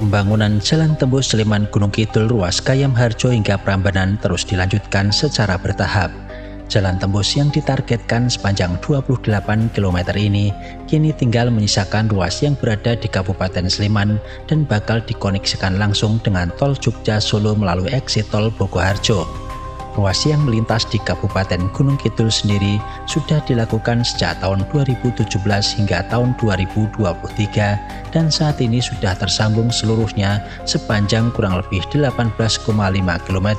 Pembangunan Jalan Tembus Sleman Gunung Kidul ruas Gayam Harjo hingga Prambanan terus dilanjutkan secara bertahap. Jalan tembus yang ditargetkan sepanjang 28 km ini kini tinggal menyisakan ruas yang berada di Kabupaten Sleman dan bakal dikoneksikan langsung dengan tol Jogja Solo melalui eksit tol Bogoharjo. Ruas yang melintas di Kabupaten Gunung Kidul sendiri sudah dilakukan sejak tahun 2017 hingga tahun 2023 dan saat ini sudah tersambung seluruhnya sepanjang kurang lebih 18,5 km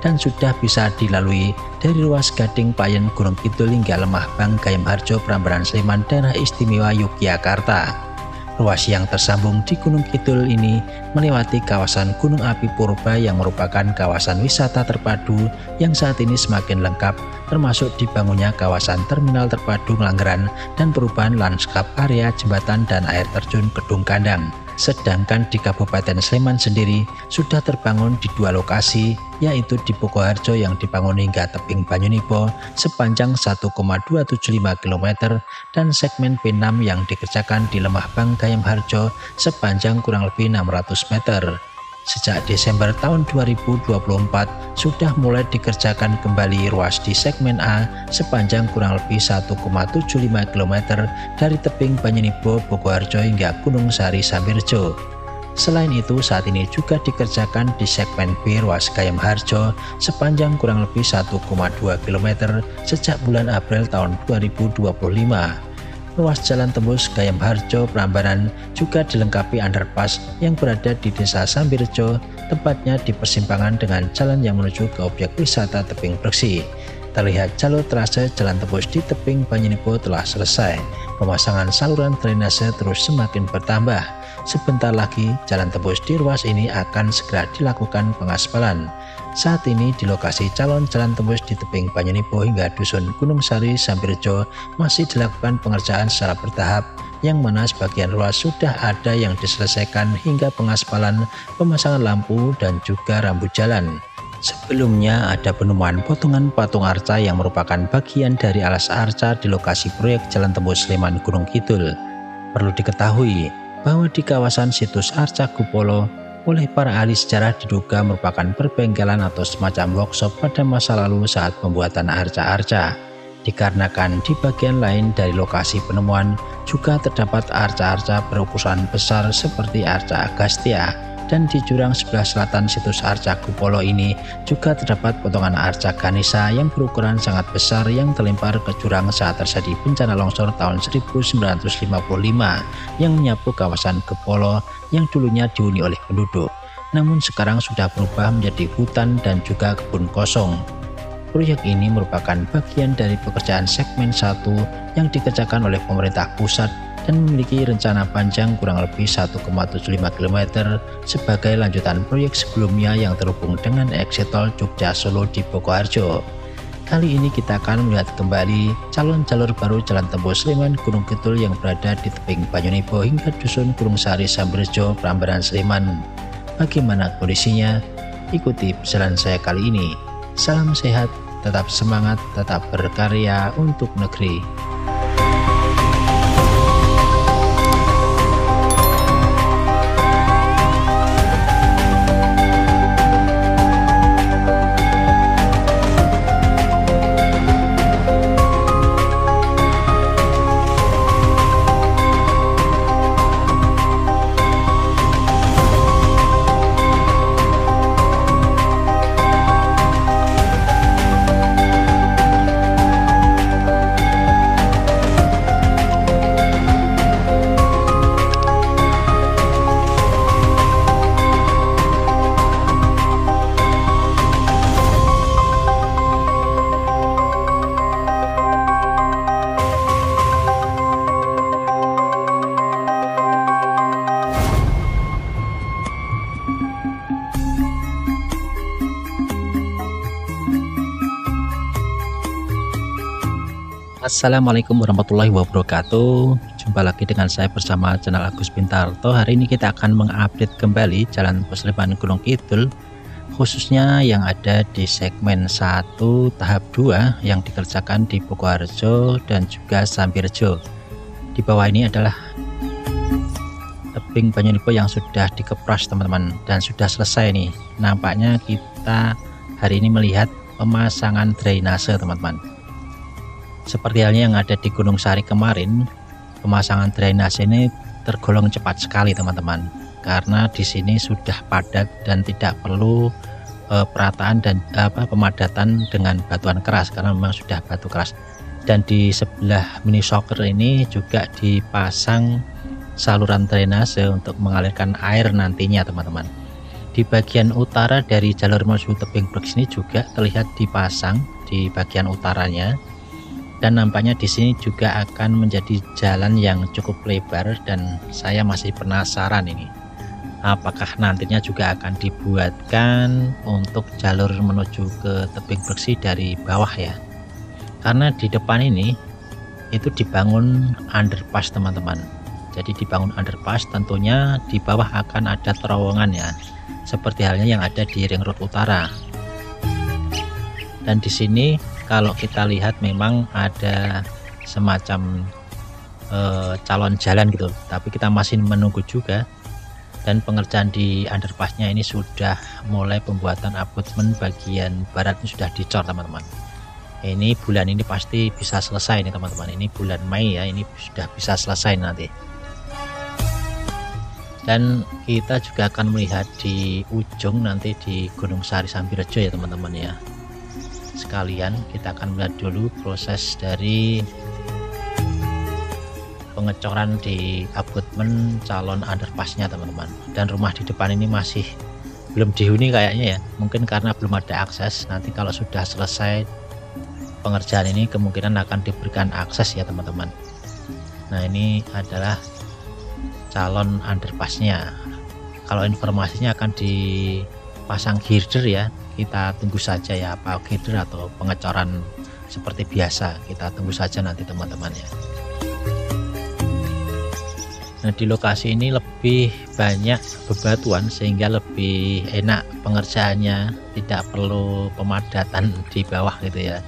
dan sudah bisa dilalui dari ruas Gading Payen Gunung Kidul hingga Lemah Bang Gayam Harjo Prambanan Sleman Daerah Istimewa Yogyakarta. Ruas yang tersambung di Gunung Kidul ini melewati kawasan Gunung Api Purba yang merupakan kawasan wisata terpadu yang saat ini semakin lengkap, termasuk dibangunnya kawasan terminal terpadu Ngelanggeran dan perubahan lanskap area jembatan dan air terjun Kedung Kandang. Sedangkan di Kabupaten Sleman sendiri sudah terbangun di dua lokasi, yaitu di Bogoharjo yang dibangun hingga tebing Banyunipo sepanjang 1,275 km dan segmen P6 yang dikerjakan di Lemah Bang Gayam Harjo sepanjang kurang lebih 600 meter. Sejak Desember tahun 2024 sudah mulai dikerjakan kembali ruas di segmen A sepanjang kurang lebih 1,75 km dari tebing Banyunipo Bogoharjo hingga Gunung Sari Sambirjo. Selain itu saat ini juga dikerjakan di segmen B ruas Gayam Harjo sepanjang kurang lebih 1,2 km sejak bulan April tahun 2025. Ruas Jalan Tembus Gayam Harjo Prambanan juga dilengkapi underpass yang berada di Desa Sambirjo, tepatnya di persimpangan dengan jalan yang menuju ke objek wisata tebing Breksi. Terlihat jalur trase Jalan Tembus di tebing Banyunipo telah selesai. Pemasangan saluran drainase terus semakin bertambah. Sebentar lagi jalan tembus di ruas ini akan segera dilakukan pengaspalan. Saat ini di lokasi calon jalan tembus di tebing Banyunipo hingga Dusun Gunung Sari Sambirjo masih dilakukan pengerjaan secara bertahap, yang mana sebagian ruas sudah ada yang diselesaikan hingga pengaspalan, pemasangan lampu dan juga rambu jalan. Sebelumnya ada penemuan potongan patung arca yang merupakan bagian dari alas arca di lokasi proyek Jalan Tembus Sleman Gunung Kidul. Perlu diketahui bahwa di kawasan situs Arca Gupolo oleh para ahli sejarah diduga merupakan perbengkelan atau semacam workshop pada masa lalu saat pembuatan arca-arca. Dikarenakan di bagian lain dari lokasi penemuan juga terdapat arca-arca berukuran besar seperti arca Agastya, dan di jurang sebelah selatan situs Arca Gupolo ini juga terdapat potongan arca Ganesha yang berukuran sangat besar yang terlempar ke jurang saat terjadi bencana longsor tahun 1955 yang menyapu kawasan Gupolo yang dulunya dihuni oleh penduduk, namun sekarang sudah berubah menjadi hutan dan juga kebun kosong. Proyek ini merupakan bagian dari pekerjaan segmen 1 yang dikerjakan oleh pemerintah pusat dan memiliki rencana panjang kurang lebih 1,75 km sebagai lanjutan proyek sebelumnya yang terhubung dengan eksit tol Jogja Solo di Bogoharjo. Kali ini kita akan melihat kembali calon jalur baru Jalan Tembus Sleman Gunung Kidul yang berada di tebing Banyunipo hingga Dusun Gunung Sari Sambirjo Prambanan Sleman. Bagaimana kondisinya? Ikuti perjalanan saya kali ini. Salam sehat, tetap semangat, tetap berkarya untuk negeri. Assalamualaikum warahmatullahi wabarakatuh. Jumpa lagi dengan saya bersama channel Agus Pintarto. Hari ini kita akan mengupdate kembali Jalan Tembus Sleman Gunung Kidul, khususnya yang ada di segmen 1 tahap 2 yang dikerjakan di Bogoharjo dan juga Sambirjo. Di bawah ini adalah tebing Banyunibo yang sudah dikepras teman-teman, dan sudah selesai nih. Nampaknya kita hari ini melihat pemasangan drainase teman-teman. Seperti halnya yang ada di Gunung Sari kemarin, pemasangan drainase ini tergolong cepat sekali teman-teman, karena di sini sudah padat dan tidak perlu perataan dan pemadatan dengan batuan keras, karena memang sudah batu keras. Dan di sebelah mini soccer ini juga dipasang saluran drainase untuk mengalirkan air nantinya teman-teman. Di bagian utara dari jalur menuju tebing Breks ini juga terlihat dipasang di bagian utaranya, dan nampaknya di sini juga akan menjadi jalan yang cukup lebar. Dan saya masih penasaran ini, apakah nantinya juga akan dibuatkan untuk jalur menuju ke tebing Breks dari bawah ya. Karena di depan ini itu dibangun underpass teman-teman. Jadi dibangun underpass, tentunya di bawah akan ada terowongan ya, seperti halnya yang ada di ring road utara. Dan di sini kalau kita lihat memang ada semacam calon jalan gitu, tapi kita masih menunggu juga. Dan pengerjaan di underpassnya ini sudah mulai pembuatan abutmen bagian barat ini sudah dicor teman-teman. Ini bulan ini pasti bisa selesai nih teman-teman. Ini bulan Mei ya, ini sudah bisa selesai nanti. Dan kita juga akan melihat di ujung nanti di Gunung Sari Sambirejo ya teman-teman ya. Sekalian kita akan melihat dulu proses dari pengecoran di abutmen calon underpassnya teman-teman. Dan rumah di depan ini masih belum dihuni kayaknya ya, mungkin karena belum ada akses. Nanti kalau sudah selesai pengerjaan ini kemungkinan akan diberikan akses ya teman-teman. Nah, ini adalah calon underpassnya. Kalau informasinya akan dipasang girder ya, kita tunggu saja ya, apa girder atau pengecoran seperti biasa, kita tunggu saja nanti teman-teman ya. Nah, di lokasi ini lebih banyak bebatuan sehingga lebih enak pengerjaannya, tidak perlu pemadatan di bawah gitu ya.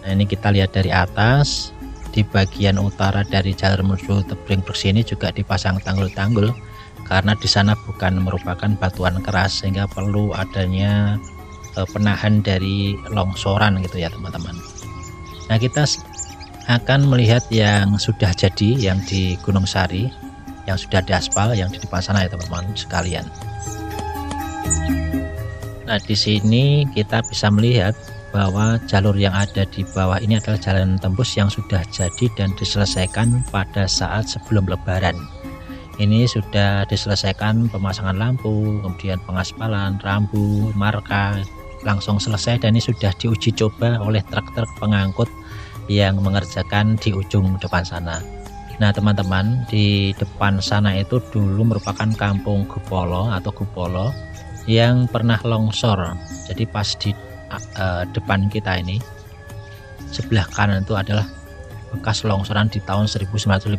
Nah, ini kita lihat dari atas. Di bagian utara dari jalur menuju tebing Breks ini juga dipasang tanggul-tanggul, karena di sana bukan merupakan batuan keras sehingga perlu adanya penahan dari longsoran gitu ya teman-teman. Nah, kita akan melihat yang sudah jadi yang di Gunung Sari, yang sudah diaspal, yang di depan sana ya teman-teman sekalian. Nah, di sini kita bisa melihat bahwa jalur yang ada di bawah ini adalah jalan tembus yang sudah jadi dan diselesaikan pada saat sebelum Lebaran. Ini sudah diselesaikan pemasangan lampu, kemudian pengaspalan, rambu, marka, langsung selesai, dan ini sudah diuji coba oleh truk-truk pengangkut yang mengerjakan di ujung depan sana. Nah teman-teman, di depan sana itu dulu merupakan kampung Gupolo atau Gupolo yang pernah longsor. Jadi pas di depan kita ini sebelah kanan itu adalah bekas longsoran di tahun 1955,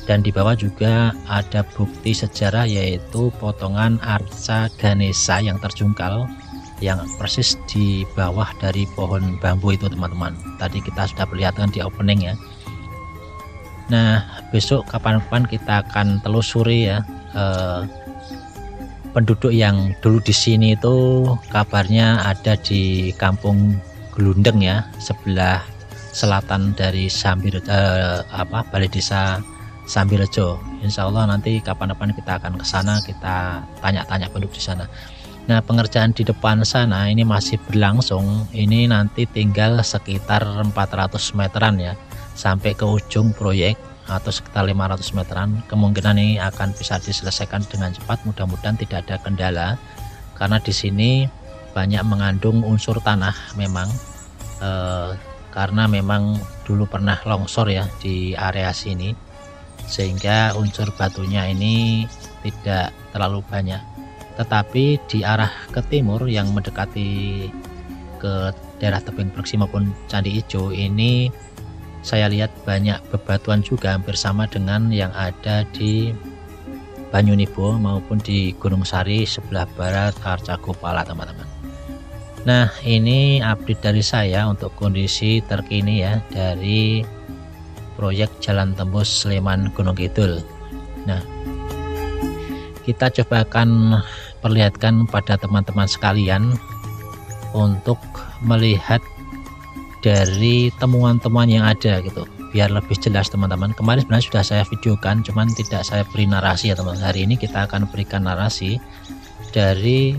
dan di bawah juga ada bukti sejarah yaitu potongan arca Ganesha yang terjungkal yang persis di bawah dari pohon bambu itu teman-teman. Tadi kita sudah perlihatkan di opening ya. Nah, besok kapan-kapan kita akan telusuri ya penduduk yang dulu di sini itu kabarnya ada di kampung Gelundeng ya, sebelah selatan dari Balai Desa Sambirejo. Insya Allah nanti kapan-kapan kita akan ke sana, kita tanya-tanya penduduk di sana. Nah, pengerjaan di depan sana ini masih berlangsung. Ini nanti tinggal sekitar 400 meteran ya sampai ke ujung proyek, atau sekitar 500 meteran. Kemungkinan ini akan bisa diselesaikan dengan cepat, mudah-mudahan tidak ada kendala, karena di sini banyak mengandung unsur tanah memang, karena memang dulu pernah longsor ya di area sini, sehingga unsur batunya ini tidak terlalu banyak. Tetapi di arah ke timur yang mendekati ke daerah tebing Breks maupun Candi Ijo ini, saya lihat banyak bebatuan juga, hampir sama dengan yang ada di Banyunibo maupun di Gunung Sari sebelah barat Arca Gopala teman-teman. Nah, ini update dari saya untuk kondisi terkini ya dari proyek Jalan Tembus Sleman Gunung Kidul. Nah, kita coba akan perlihatkan pada teman-teman sekalian untuk melihat dari temuan-temuan yang ada gitu, biar lebih jelas teman-teman. Kemarin sebenarnya sudah saya videokan, cuman tidak saya beri narasi ya teman-teman. Hari ini kita akan berikan narasi dari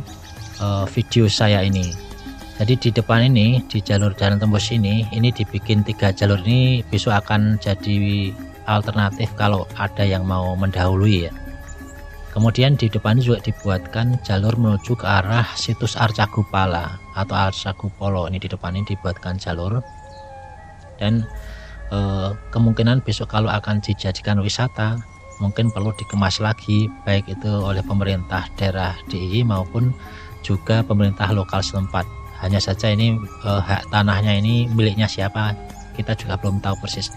video saya ini. Jadi di depan ini, di jalur jalan tembus ini dibikin 3 jalur. Ini besok akan jadi alternatif kalau ada yang mau mendahului ya. Kemudian di depan juga dibuatkan jalur menuju ke arah situs Arcagupala atau Arcagupolo. Ini di depan ini dibuatkan jalur. Dan kemungkinan besok kalau akan dijadikan wisata, mungkin perlu dikemas lagi, baik itu oleh pemerintah daerah DIY maupun juga pemerintah lokal setempat. Hanya saja ini hak tanahnya ini miliknya siapa, kita juga belum tahu persis.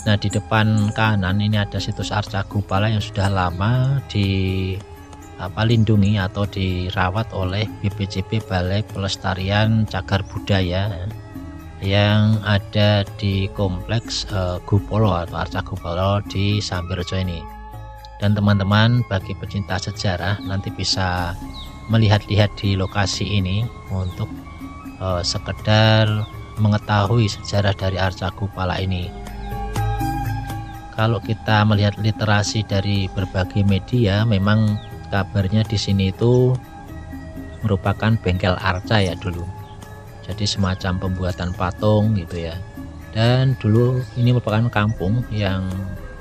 Nah, di depan kanan ini ada situs Arcagupala yang sudah lama dilindungi atau dirawat oleh BPJB Balai Pelestarian Cagar Budaya yang ada di kompleks Gupolo atau Arcagupalo di Sambirejo ini. Dan teman-teman bagi pecinta sejarah nanti bisa melihat-lihat di lokasi ini untuk sekedar mengetahui sejarah dari Arcagupala ini. Kalau kita melihat literasi dari berbagai media, memang kabarnya di sini itu merupakan bengkel arca ya dulu. Jadi semacam pembuatan patung gitu ya. Dan dulu ini merupakan kampung yang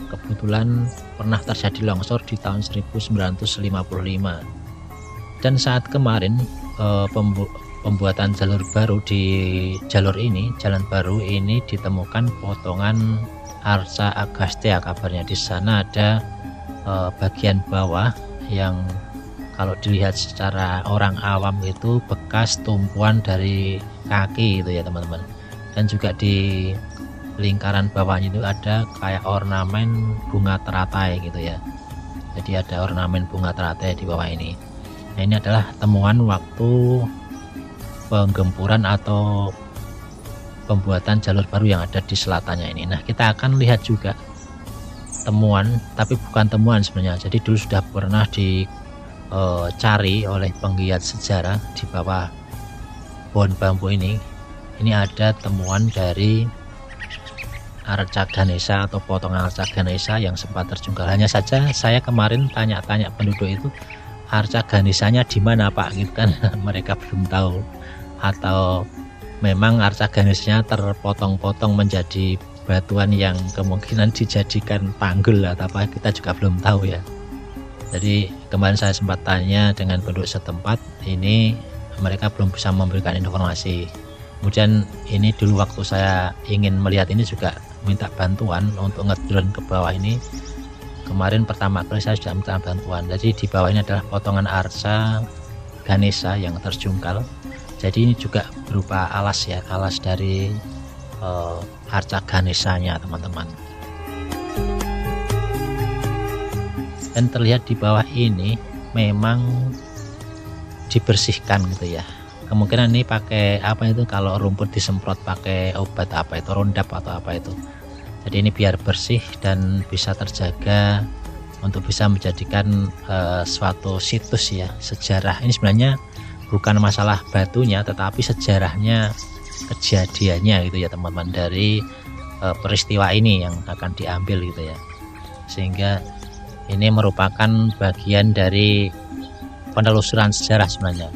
kebetulan pernah terjadi longsor di tahun 1955. Dan saat kemarin pembuatan jalur baru di jalan baru ini ditemukan potongan arca agastya kabarnya. Di sana ada bagian bawah yang kalau dilihat secara orang awam itu bekas tumpuan dari kaki itu ya teman-teman. Dan juga di lingkaran bawahnya itu ada kayak ornamen bunga teratai gitu ya. Jadi ada ornamen bunga teratai di bawah ini. Nah, ini adalah temuan waktu penggempuran atau pembuatan jalur baru yang ada di selatannya ini. Nah, kita akan lihat juga temuan, tapi bukan temuan sebenarnya. Jadi dulu sudah pernah dicari oleh penggiat sejarah di bawah pohon bambu ini. Ini ada temuan dari arca Ganesha atau potongan arca Ganesha yang sempat terjungkal. Hanya saja saya kemarin tanya-tanya penduduk itu, arca Ganeshanya di mana Pak gitu kan. Mereka belum tahu, atau memang arca Ganeshanya terpotong-potong menjadi batuan yang kemungkinan dijadikan tanggul atau apa, kita juga belum tahu ya. Jadi kemarin saya sempat tanya dengan penduduk setempat, ini mereka belum bisa memberikan informasi. Kemudian ini dulu waktu saya ingin melihat ini juga minta bantuan untuk ngedrone ke bawah ini. Kemarin pertama kali saya sudah minta bantuan. Jadi di bawah ini adalah potongan arca Ganesha yang terjungkal. Jadi ini juga berupa alas ya, alas dari arca Ganeshanya teman-teman. Dan terlihat di bawah ini memang dibersihkan gitu ya. Kemungkinan ini pakai apa itu, kalau rumput disemprot pakai obat apa itu, Roundup atau apa itu. Jadi ini biar bersih dan bisa terjaga untuk bisa menjadikan suatu situs ya, sejarah. Ini sebenarnya bukan masalah batunya, tetapi sejarahnya, kejadiannya gitu ya teman-teman, dari peristiwa ini yang akan diambil gitu ya. Sehingga ini merupakan bagian dari penelusuran sejarah sebenarnya.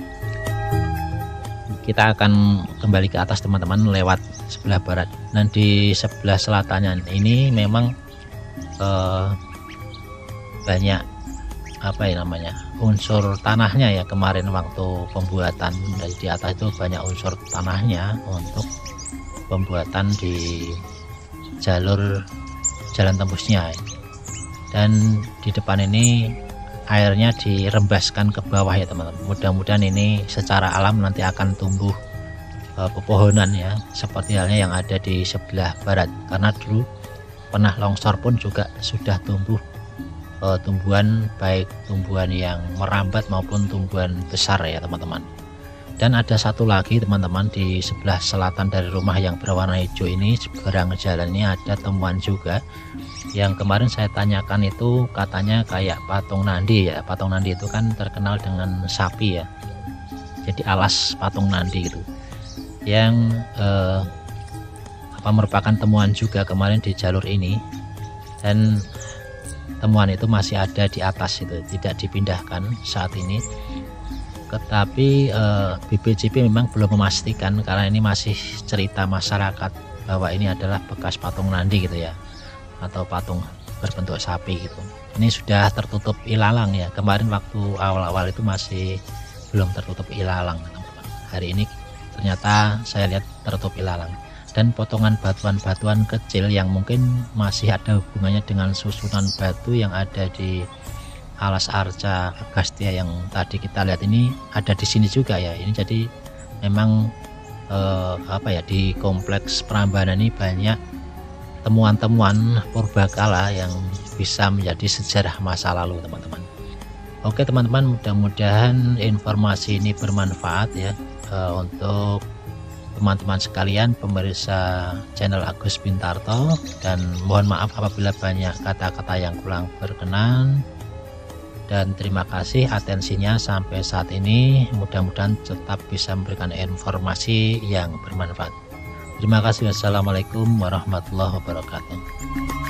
Kita akan kembali ke atas teman-teman lewat sebelah barat. Dan di sebelah selatannya ini memang banyak apa ya namanya, unsur tanahnya ya. Kemarin waktu pembuatan dari di atas itu banyak unsur tanahnya untuk pembuatan di jalur jalan tembusnya. Dan di depan ini airnya dirembaskan ke bawah ya teman-teman. Mudah-mudahan ini secara alam nanti akan tumbuh pepohonan ya, seperti halnya yang ada di sebelah barat. Karena dulu pernah longsor pun juga sudah tumbuh tumbuhan, baik tumbuhan yang merambat maupun tumbuhan besar ya teman-teman. Dan ada satu lagi teman-teman, di sebelah selatan dari rumah yang berwarna hijau ini, seberang jalan ini ada temuan juga. Yang kemarin saya tanyakan itu katanya kayak patung Nandi ya. Patung Nandi itu kan terkenal dengan sapi ya. Jadi alas patung Nandi gitu. Yang merupakan temuan juga kemarin di jalur ini. Dan temuan itu masih ada di atas itu, tidak dipindahkan saat ini. Tetapi BPJP memang belum memastikan, karena ini masih cerita masyarakat bahwa ini adalah bekas patung Nandi gitu ya, atau patung berbentuk sapi gitu. Ini sudah tertutup ilalang ya. Kemarin waktu awal-awal itu masih belum tertutup ilalang teman-teman. Hari ini ternyata saya lihat tertutup ilalang, dan potongan batuan-batuan kecil yang mungkin masih ada hubungannya dengan susunan batu yang ada di alas arca Agastya yang tadi kita lihat ini ada di sini juga ya. Ini jadi memang di kompleks Prambanan ini banyak temuan-temuan purbakala yang bisa menjadi sejarah masa lalu teman-teman. Oke teman-teman, mudah-mudahan informasi ini bermanfaat ya untuk teman-teman sekalian pemirsa channel Agus Bintarto, dan mohon maaf apabila banyak kata-kata yang kurang berkenan. Dan terima kasih atensinya sampai saat ini, mudah-mudahan tetap bisa memberikan informasi yang bermanfaat. Terima kasih. Wassalamualaikum warahmatullahi wabarakatuh.